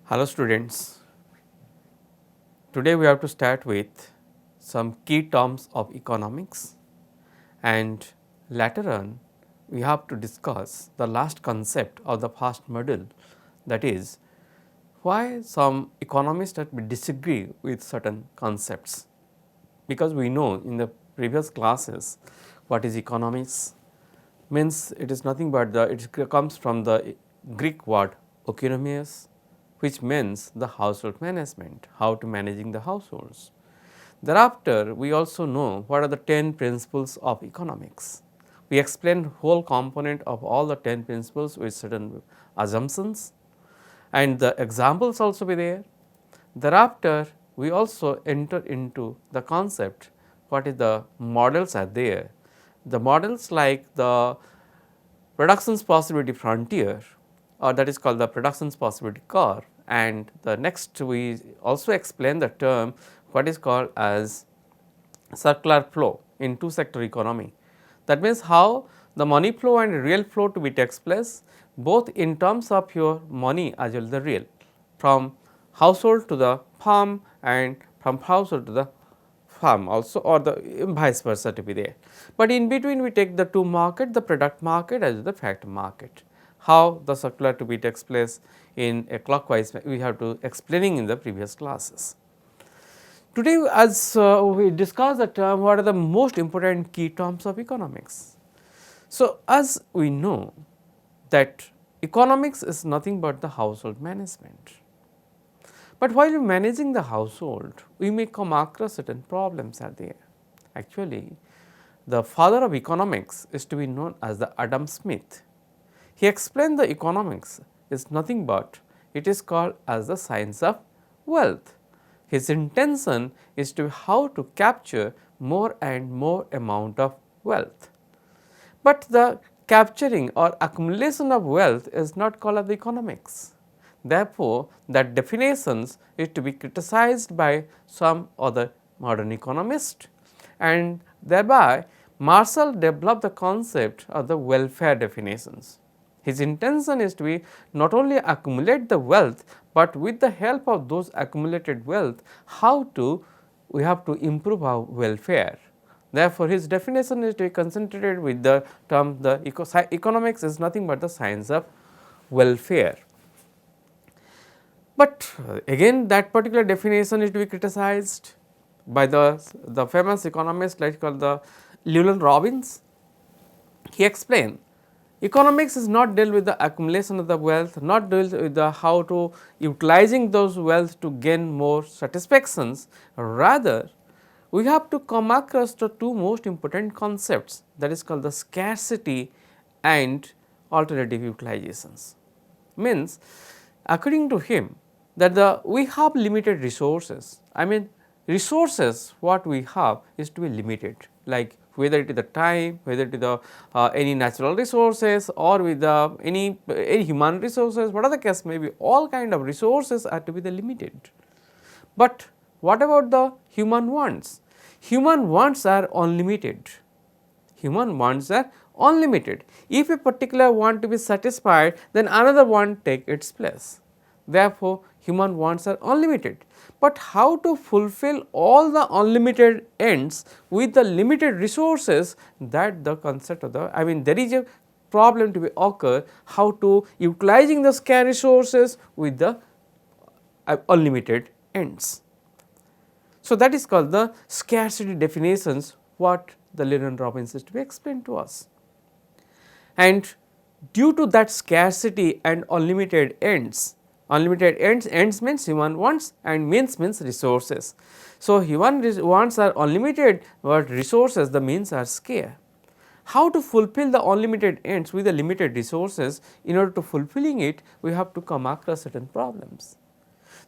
Hello students, today we have to start with some key terms of economics and later on we have to discuss the last concept of the first module, that is why some economists disagree with certain concepts, because we know in the previous classes what is economics means. It is nothing but it comes from the Greek word oikonomias, which means the household management, how to managing the households. Thereafter, we also know what are the 10 principles of economics. We explain whole component of all the 10 principles with certain assumptions and the examples also be there. Thereafter, we also enter into the concept what is the models are there. The models like the productions possibility frontier, or that is called the productions possibility curve, and the next we also explain the term what is called as circular flow in two sector economy. That means how the money flow and real flow to be takes place both in terms of your money as well as the real, from household to the farm and from household to the farm also, or the vice versa to be there. But in between we take the two market, the product market as well as the factor market. How the circular to be takes place in a clockwise we have to explaining in the previous classes. Today as we discuss the term what are the most important key terms of economics. So, as we know that economics is nothing but the household management. But while managing the household, we may come across certain problems are there. Actually, the father of economics is to be known as the Adam Smith. He explained the economics is nothing but it is called as the science of wealth. His intention is to how to capture more and more amount of wealth. But the capturing or accumulation of wealth is not called as economics. Therefore, that definitions is to be criticized by some other modern economist, and thereby Marshall developed the concept of the welfare definitions. His intention is to be not only accumulate the wealth, but with the help of those accumulated wealth, how to we have to improve our welfare. Therefore, his definition is to be concentrated with the term the economics is nothing but the science of welfare. But again that particular definition is to be criticized by the famous economist like called the Llewellyn Robbins. He explained economics is not deal with the accumulation of the wealth, not deal with the how to utilizing those wealth to gain more satisfactions, rather we have to come across the two most important concepts, that is called the scarcity and alternative utilizations. Means according to him that we have limited resources. I mean resources what we have is to be limited, like whether it is the time, whether it is the any natural resources or with the any human resources, whatever the case may be, all kind of resources are to be the limited. But what about the human wants? Human wants are unlimited. Human wants are unlimited. If a particular want to be satisfied, then another one take its place. Therefore, human wants are unlimited. But how to fulfill all the unlimited ends with the limited resources, that the concept of the, I mean there is a problem to be occur, how to utilizing the scarce resources with the unlimited ends. So, that is called the scarcity definitions what the Llewellyn Robbins is to be explained to us. And due to that scarcity and unlimited ends means human wants and means resources. So, human wants are unlimited, but resources the means are scarce. How to fulfill the unlimited ends with the limited resources? In order to fulfilling it, we have to come across certain problems.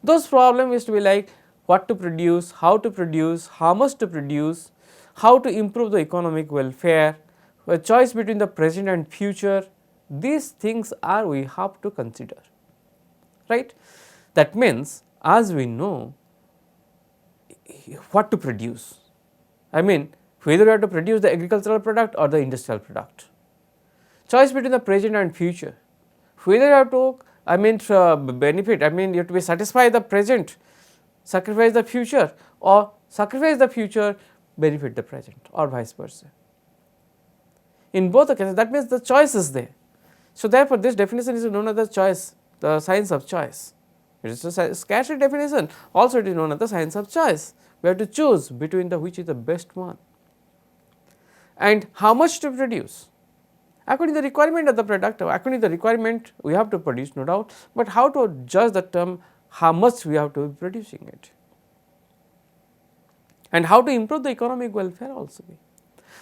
Those problems is to be like what to produce, how much to produce, how to improve the economic welfare, a choice between the present and future. These things are we have to consider, right. That means as we know what to produce, I mean whether you have to produce the agricultural product or the industrial product, choice between the present and future, whether you have to benefit, you have to be satisfy the present, sacrifice the future, or sacrifice the future, benefit the present, or vice versa. In both the cases, that means the choice is there. So, therefore, this definition is known as the choice, the science of choice. It is a scarcity definition, also it is known as the science of choice. We have to choose between the which is the best one and how much to produce. According to the requirement of the product, according to the requirement we have to produce, no doubt, but how to judge the term how much we have to be producing it, and how to improve the economic welfare also.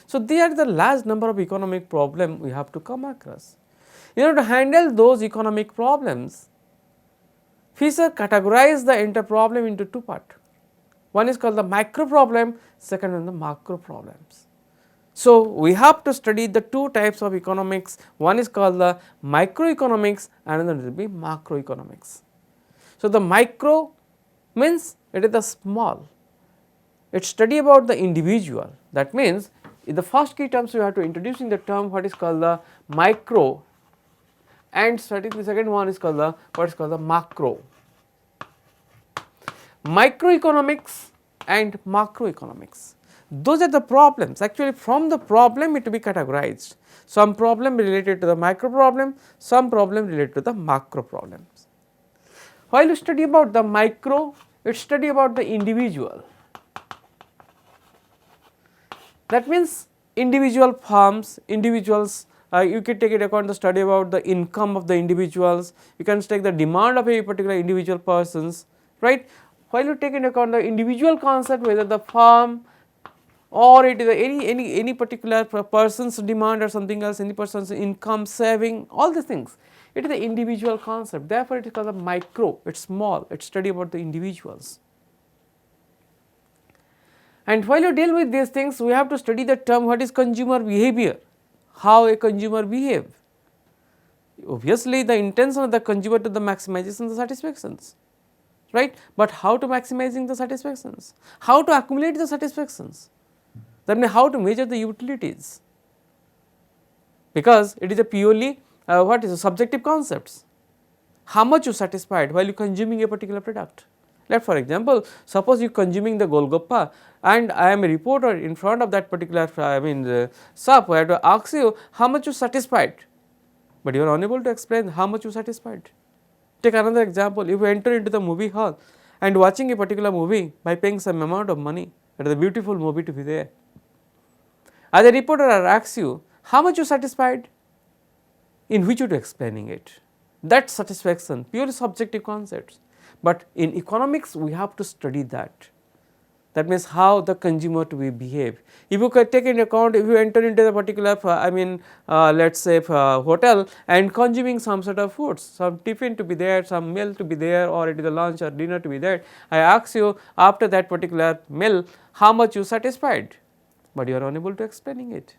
So, these are the large number of economic problems we have to come across. In order to handle those economic problems, Fisher categorized the entire problem into two parts. One is called the micro problem, second one the macro problems. So, we have to study the two types of economics, one is called the microeconomics and another will be macroeconomics. So, the micro means it is the small, it study about the individual, that means in the first key terms we have to introducing the term what is called the micro, and studying the second one is called the what is called the macro. Microeconomics and macroeconomics, those are the problems. Actually, from the problem it to be categorized, some problem related to the micro problem, some problem related to the macro problems. While you study about the micro, it study about the individual, that means individual firms, individuals, you can take it account the study about the income of the individuals, you can take the demand of a particular individual persons, right. While you take into account the individual concept, whether the firm or it is any particular person's demand or something else, any person's income, saving, all these things, it is the individual concept. Therefore, it is called the micro, it is small, it study about the individuals. And while you deal with these things, we have to study the term what is consumer behavior, how a consumer behave. Obviously, the intention of the consumer to the maximization the satisfactions, right, but how to maximizing the satisfactions, how to accumulate the satisfactions, that means how to measure the utilities, because it is a purely what is a subjective concepts, how much you satisfied while you consuming a particular product. Let for example, suppose you consuming the Golgappa and I am a reporter in front of that particular shop, I have to ask you how much you satisfied, but you are unable to explain how much you satisfied. Take another example, if you enter into the movie hall and watching a particular movie by paying some amount of money, that is a beautiful movie to be there. As a reporter I ask you how much you satisfied, in which you to explaining it, that satisfaction purely subjective concepts. But in economics we have to study that, that means how the consumer to be behave. If you can take into account, if you enter into the particular let us say hotel and consuming some sort of foods, some tiffin to be there, some meal to be there, or it is a lunch or dinner to be there, I ask you after that particular meal how much you satisfied, but you are unable to explaining it,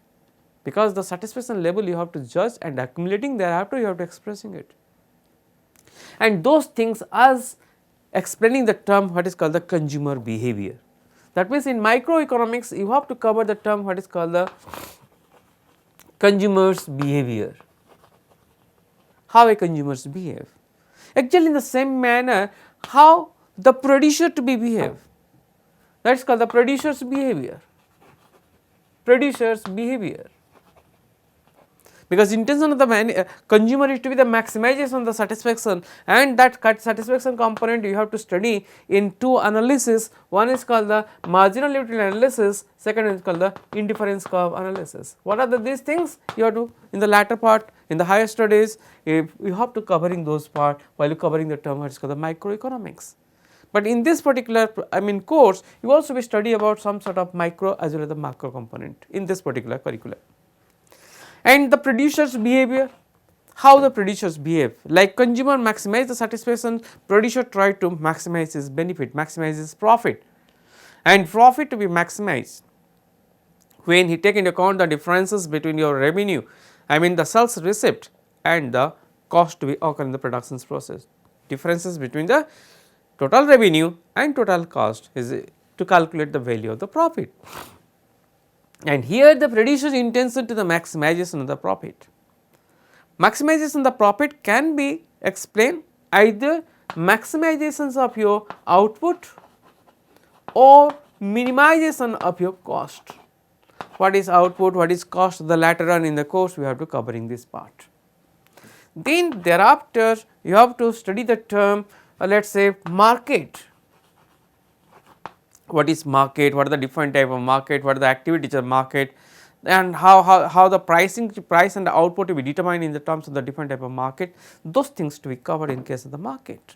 because the satisfaction level you have to judge and accumulating thereafter you have to expressing it. And those things as explaining the term what is called the consumer behavior. That means, in microeconomics you have to cover the term what is called the consumer's behavior, how a consumers behave. Actually, in the same manner how the producer to be behave, that is called the producer's behavior, producer's behavior. Because intention of the consumer is to be the maximization of the satisfaction, and that satisfaction component you have to study in two analysis. One is called the marginal utility analysis, second is called the indifference curve analysis. What are these things you have to in the latter part, in the higher studies you have to covering those part while you covering the term what is called the microeconomics. But in this particular course you also be study about some sort of micro as well as the macro component in this particular curriculum. And the producer's behavior, how the producers behave, like consumer maximize the satisfaction, producer try to maximize his benefit, maximize his profit, and profit to be maximized when he take into account the differences between your revenue, the sales receipt and the cost to be occur in the productions process, differences between the total revenue and total cost is to calculate the value of the profit. And here the producer's intention to the maximization of the profit. Maximization of the profit can be explained either maximizations of your output or minimization of your cost. What is output, what is cost, the latter on in the course we have to covering this part. Then thereafter you have to study the term let us say market. What is market, what are the different type of market, what are the activities of market, and how the price and the output to be determined in the terms of the different type of market, those things to be covered in case of the market.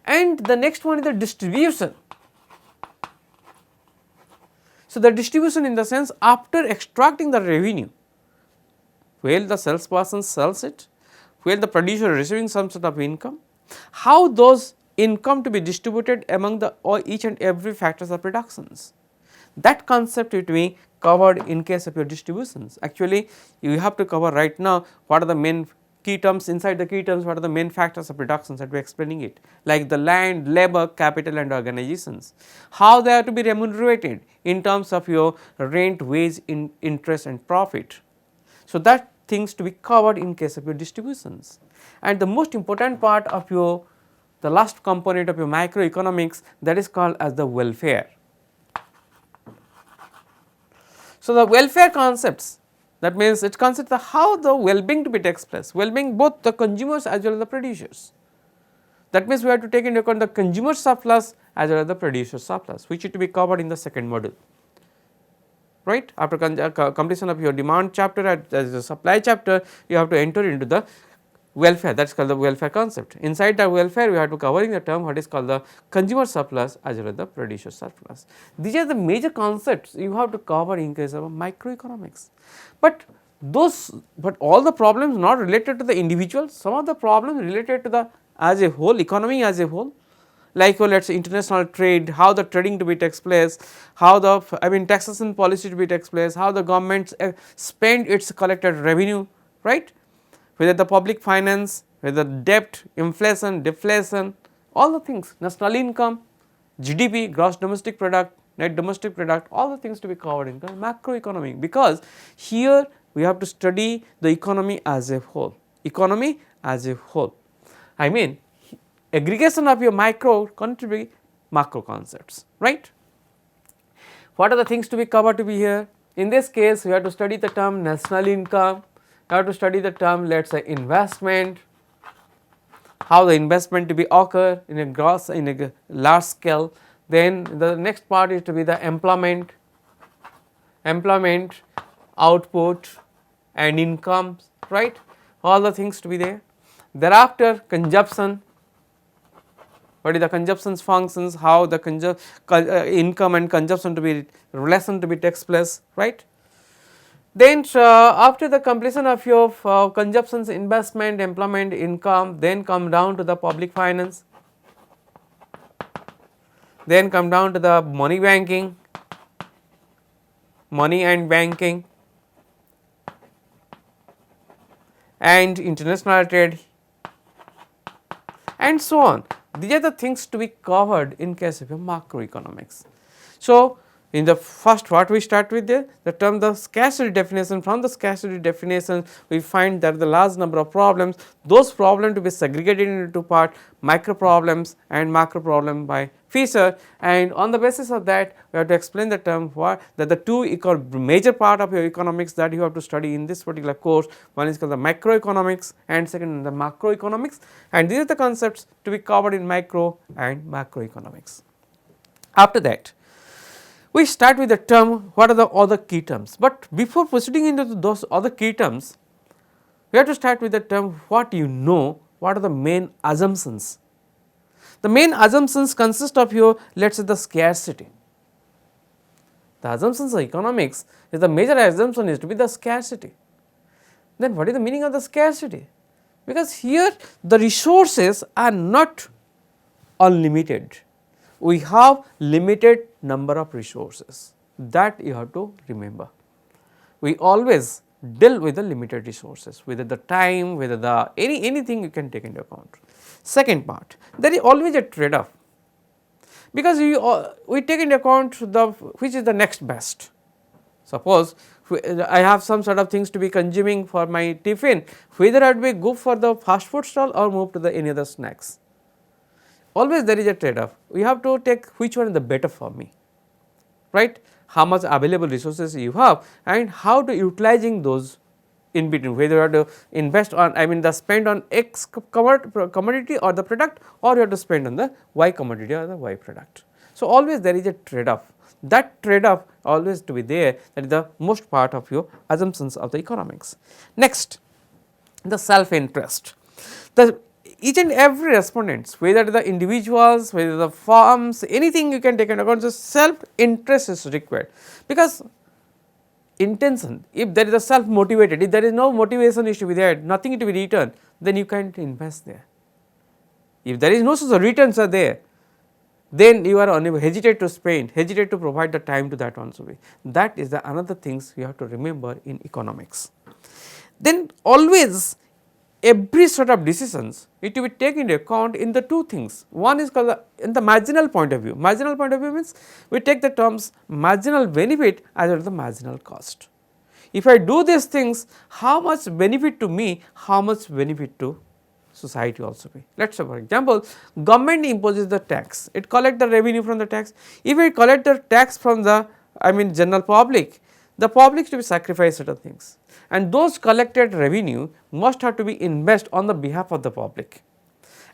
And the next one is the distribution. So, the distribution in the sense after extracting the revenue, where the salesperson sells it, where the producer receiving some sort of income, how those income to be distributed among the each and every factors of productions. That concept will be covered in case of your distributions. Actually, you have to cover right now what are the main key terms, inside the key terms what are the main factors of productions that we are explaining it, like the land, labor, capital and organizations, how they are to be remunerated in terms of your rent, wage, interest and profit. So, that things to be covered in case of your distributions. And the most important part of your, the last component of your microeconomics, that is called as the welfare. So, the welfare concepts, that means it consists of how the well-being to be takes place, well-being both the consumers as well as the producers. That means we have to take into account the consumer surplus as well as the producer surplus, which is to be covered in the second module, right. After completion of your demand chapter as the supply chapter, you have to enter into the welfare, that is called the welfare concept. Inside the welfare we have to covering the term what is called the consumer surplus as well as the producer surplus. These are the major concepts you have to cover in case of microeconomics. But all the problems not related to the individual, some of the problems related to the as a whole, economy as a whole, like let us say international trade, how the trading to be takes place, how the taxation policy to be takes place, how the government spend its collected revenue, right, whether the public finance, whether debt, inflation, deflation, all the things, national income, GDP, gross domestic product, net domestic product, all the things to be covered in macroeconomic, because here we have to study the economy as a whole, economy as a whole. I mean aggregation of your micro contribute macro concepts, right. What are the things to be covered to be here? In this case, we have to study the term national income, you have to study the term let us say investment, how the investment to be occur in a large scale. Then the next part is to be the employment, output and incomes, right, all the things to be there. Thereafter consumption, what is the consumption functions, how the income and consumption to be relation to be takes place, right. Then after the completion of your consumptions, investment, employment, income, then come down to the public finance, then come down to the money and banking and international trade and so on. These are the things to be covered in case of a macroeconomics. So, in the first what we start with the term the scarcity definition. From the scarcity definition we find that the large number of problems, those problems to be segregated into two parts, micro problems and macro problem by Fisher, and on the basis of that we have to explain the term what that the two major part of your economics that you have to study in this particular course. One is called the microeconomics and second the macroeconomics, and these are the concepts to be covered in micro and macroeconomics. After that we start with the term what are the other key terms, but before proceeding into those other key terms we have to start with the term what are the main assumptions. The main assumptions consist of your let us say the scarcity. The assumptions of economics is the major assumption is to be the scarcity. Then what is the meaning of the scarcity? Because here the resources are not unlimited, we have limited number of resources, that you have to remember. We always deal with the limited resources, whether the time, whether the anything you can take into account. Second part, there is always a trade off, because we take into account the which is the next best. Suppose I have some sort of things to be consuming for my tiffin, whether I would be go for the fast food stall or move to the any other snacks. Always there is a trade off. We have to take which one is the better for me, right? How much available resources you have and how to utilizing those in between, whether you have to invest on, I mean the spend on X commodity or the product, or you have to spend on the Y commodity or the Y product. So, always there is a trade off. That trade off always to be there, that is the most part of your assumptions of the economics. Next, the self interest. The each and every respondents, whether the individuals, whether the firms, anything you can take into account, the self interest is required, because intention, if there is a self motivated, if there is no motivation is to be there, nothing to be returned, then you can't invest there. If there is no such returns are there, then you are unable, hesitate to spend, hesitate to provide the time to that also be. That is the another things you have to remember in economics. Then always every sort of decisions it to be taken into account in the two things. One is called in the marginal point of view. Marginal point of view means we take the terms marginal benefit as well as the marginal cost. If I do these things, how much benefit to me, how much benefit to society also be. Let us say for example, government imposes the tax, it collect the revenue from the tax. If I collect the tax from the, I mean general public, the public to be sacrifice certain things, and those collected revenue must have to be invest on the behalf of the public,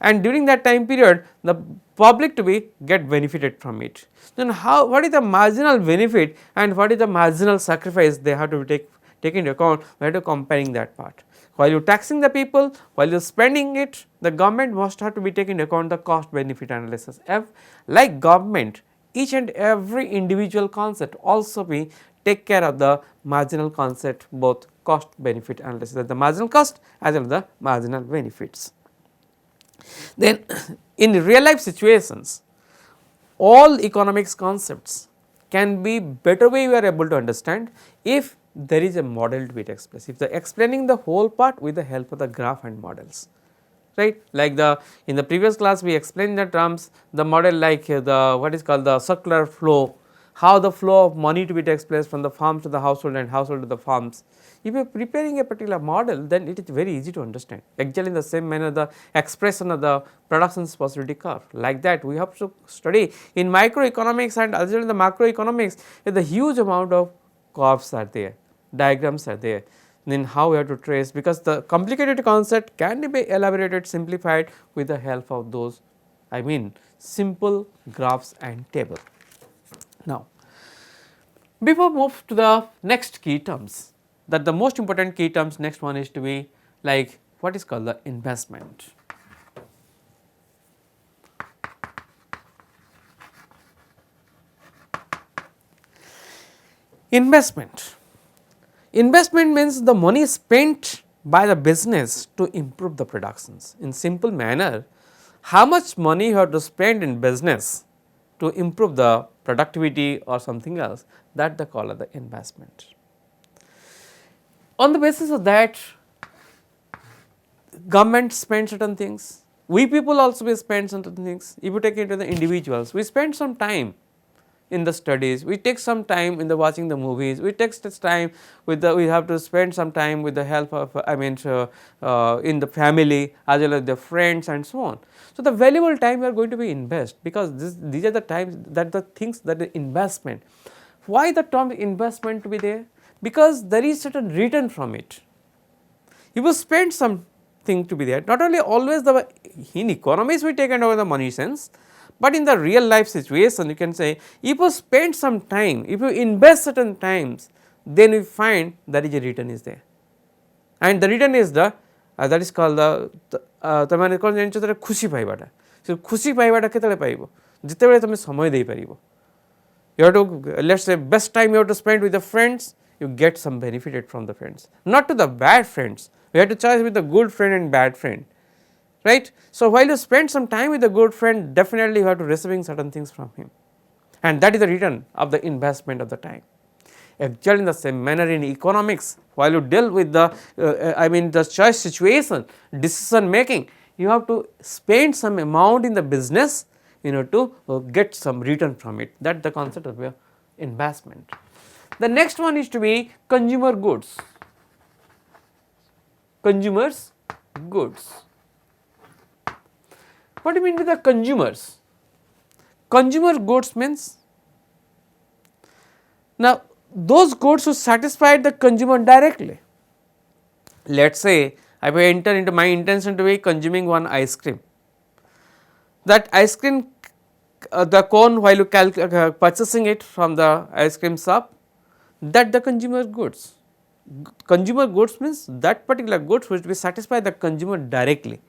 and during that time period the public to be get benefited from it. Then how, what is the marginal benefit and what is the marginal sacrifice they have to take into account, we have to comparing that part. While you taxing the people, while you spending it, the government must have to be taken into account the cost benefit analysis. Like government, each and every individual concept also be take care of the marginal concept, both cost benefit analysis, that the marginal cost as well as the marginal benefits. Then in real life situations, all economics concepts can be better way you are able to understand if there is a model to be expressed, if the explaining the whole part with the help of the graph and models, right. Like the in the previous class we explained the terms, the model like the what is called the circular flow, how the flow of money to be takes place from the farms to the household and household to the farms. If you are preparing a particular model, then it is very easy to understand. Actually in the same manner the expression of the production possibility curve, like that we have to study in microeconomics and as well as the macroeconomics, the huge amount of curves are there, diagrams are there, then how we have to trace, because the complicated concept can be elaborated, simplified with the help of those, I mean simple graphs and table. Now, before move to the next key terms, that the most important key terms, next one is to be like what is called the investment. Investment. Investment means the money spent by the business to improve the productions. In simple manner, how much money you have to spend in business to improve the productivity or something else, that they call the investment. On the basis of that, government spend certain things, we people also we spend certain things. If you take it to the individuals, we spend some time in the studies, we take some time in the watching the movies, we take this time with the, we have to spend some time with the help of I mean in the family as well as the friends and so on. So, the valuable time we are going to be invest, because these are the times that the things that the investment. Why the term investment to be there? Because there is certain return from it. You will spend something to be there, not only always the in economics we take over the money sense, but in the real life situation you can say if you spend some time, if you invest certain times, then you find that is a return is there, and the return is the that is called the तमाने कौन जानिछ तर खुशी पाइबाटा. So खुशी पाइबाटा केतले पाइबो जितेबेले तमे समय देई परिबो. You have to, let us say best time you have to spend with the friends, you get some benefited from the friends, not to the bad friends. We have to choose with the good friend and bad friend, right. So, while you spend some time with a good friend, definitely you have to receiving certain things from him, and that is the return of the investment of the time. Actually in the same manner in economics, while you deal with the I mean the choice situation, decision making, you have to spend some amount in the business in order to get some return from it, that the concept of investment. The next one is to be consumer goods. Consumers goods. What do you mean by the consumers? Consumer goods means, now those goods who satisfy the consumer directly. Let us say I will enter into my intention to be consuming one ice cream. That ice cream, the cone, while you purchasing it from the ice cream shop, that the consumer goods. Consumer goods means that particular goods which will satisfy the consumer directly.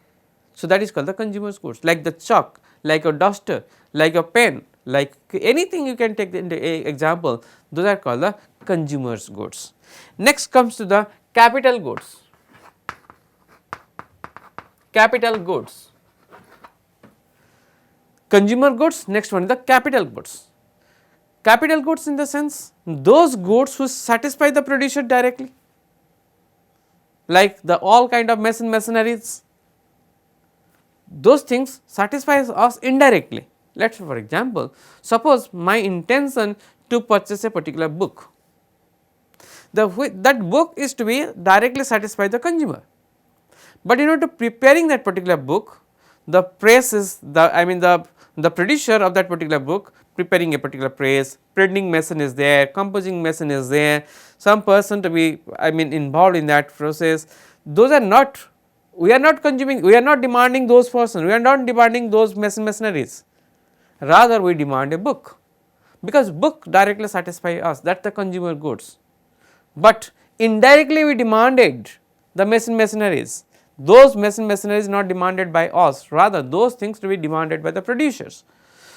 So, that is called the consumer goods, like the chalk, like a duster, like a pen, like anything you can take into example, those are called the consumer goods. Next comes to the capital goods. Capital goods. Consumer goods, next one is the capital goods. Capital goods in the sense those goods which satisfy the producer directly, like the all kind of machineries, those things satisfies us indirectly. Let us for example, suppose my intention to purchase a particular book, that book is to be directly satisfy the consumer, but in order to preparing that particular book, the press is the producer of that particular book preparing a particular press, printing machine is there, composing machine is there, some person to be involved in that process. Those are not, we are not consuming, we are not demanding those persons, we are not demanding those machineries, rather we demand a book, because book directly satisfy us, that is the consumer goods, but indirectly we demanded the machineries. Those machineries not demanded by us, rather those things to be demanded by the producers.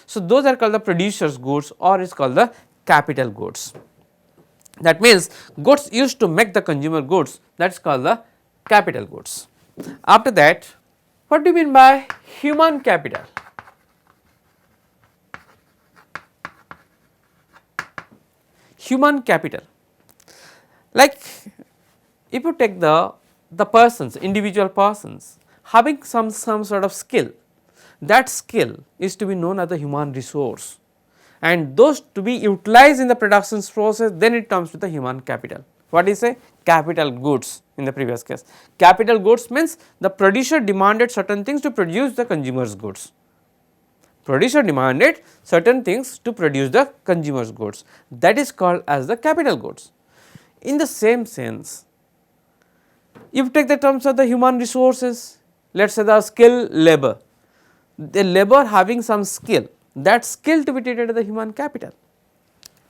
So, those are called the producers goods, or is called the capital goods. That means, goods used to make the consumer goods, that is called the capital goods. After that, what do you mean by human capital? Human capital, like if you take the persons, individual persons having some sort of skill, that skill is to be known as the human resource, and those to be utilized in the production process, then it comes to the human capital. What is a capital goods in the previous case? Capital goods means the producer demanded certain things to produce the consumer's goods. Producer demanded certain things to produce the consumer's goods, that is called as the capital goods. In the same sense, if you take the terms of the human resources, let us say the skill labor, the labor having some skill, that skill to be treated as the human capital.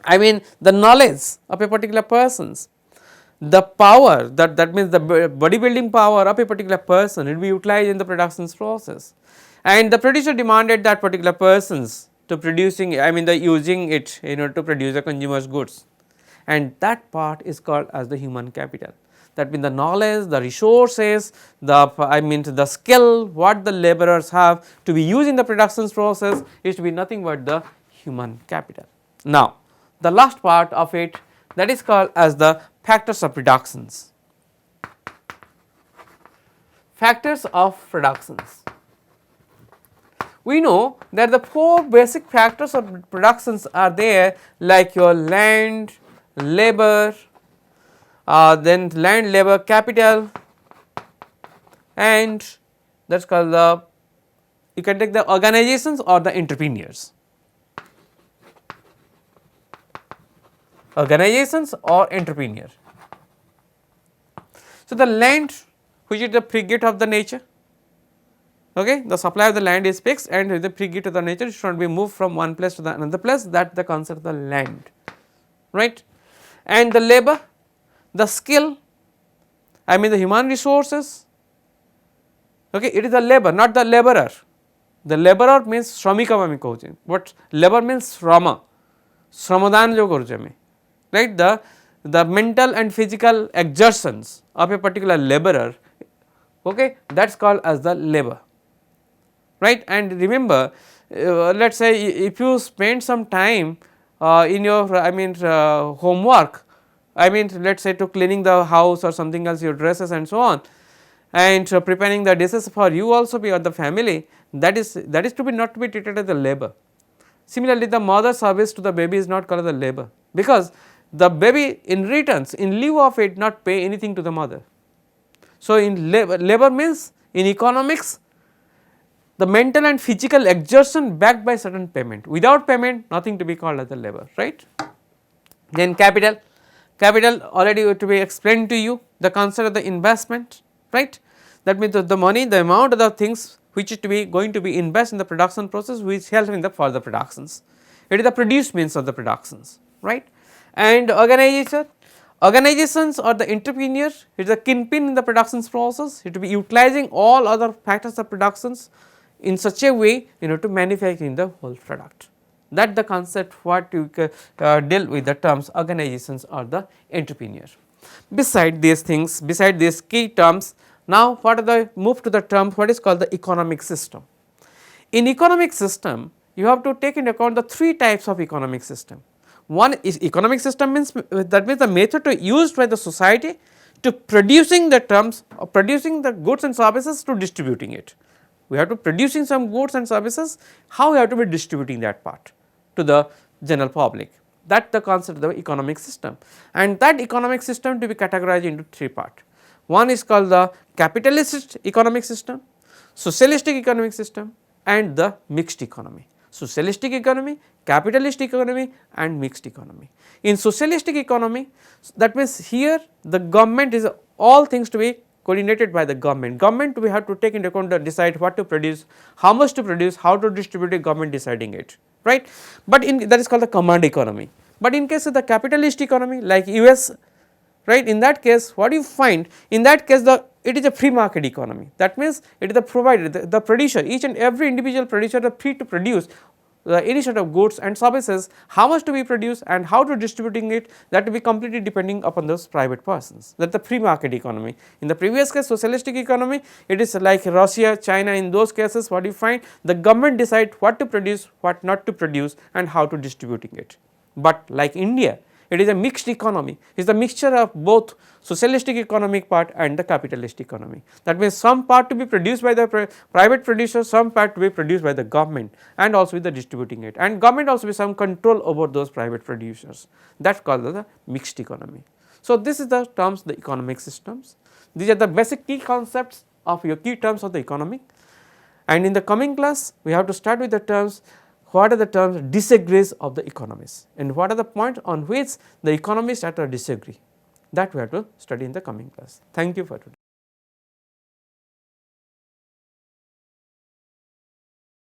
The knowledge of a particular person's, the power, that means the bodybuilding power of a particular person will be utilized in the production process, and the producer demanded that particular persons to producing, the using it in order to produce the consumer's goods, and that part is called as the human capital. That means the knowledge, the resources, the skill what the laborers have to be used in the production process is to be nothing but the human capital. Now, the last part of it, that is called as the factors of productions. Factors of productions. We know that the 4 basic factors of productions are there, like your land, labor, then land, labor, capital, and that is called the, you can take the organizations or the entrepreneurs. Organizations or entrepreneur. So, the land, which is the free gift of the nature, okay, the supply of the land is fixed, and the free gift of the nature should not be moved from one place to the another place, that the concept of the land, right. And the labor, the skill, the human resources, okay, it is the labor, not the laborer. The laborer means shramika ami kahuche, but labor means shrama, shramadhan jo karuche ame, right. The mental and physical exertions of a particular laborer, okay, that is called as the labor, right. And remember, let us say if you spend some time in your homework, let us say to cleaning the house or something else, your dresses and so on, and preparing the dishes for you also be or the family, that is to be not to be treated as a labor. Similarly, the mother service to the baby is not called as a labor, because the baby in returns in lieu of it not pay anything to the mother. So, in labor means in economics the mental and physical exertion backed by certain payment, without payment nothing to be called as a labor, right. Then capital already to be explained to you, the concept of the investment, right. That means the money, the amount of the things which is to be going to be invest in the production process which help in the further productions. It is the produce means of the productions, right. And organizations or the entrepreneur, it is a kingpin in the productions process, it will be utilizing all other factors of productions in such a way to manufacturing the whole product. That the concept what you deal with the terms organizations or the entrepreneur. Beside these things, beside these key terms, now what are the move to the term what is called the economic system. In economic system, you have to take into account the three types of economic system. One is economic system means that means the method used by the society to producing the terms or producing the goods and services to distributing it. We have to producing some goods and services, how we have to be distributing that part to the general public. That the concept of the economic system, and that economic system to be categorized into three parts. One is called the capitalist economic system, socialistic economic system and the mixed economy. Socialistic economy, capitalist economy and mixed economy. In socialistic economy, that means here the government is all things to be coordinated by the government. Government we have to take into account to decide what to produce, how much to produce, how to distribute it, government deciding it, right. But in that is called the command economy. But in case of the capitalist economy like US, right, in that case what you find, in that case it is a free market economy. That means it is the provider, the producer, each and every individual producer are free to produce any sort of goods and services, how much to be produced and how to distributing it, that will be completely depending upon those private persons. That is the free market economy. In the previous case socialistic economy, it is like Russia, China, in those cases what you find, the government decide what to produce, what not to produce and how to distributing it. But like India, it is a mixed economy, it is a mixture of both socialistic economic part and the capitalist economy. That means some part to be produced by the private producer, some part to be produced by the government and also with the distributing it, and government also with some control over those private producers, that is called the mixed economy. So, this is the terms the economic systems, these are the basic key concepts of your key terms of the economic, and in the coming class we have to start with the terms. What are the terms disagrees of the economists and what are the points on which the economists are to disagree, that we have to study in the coming class. Thank you for today.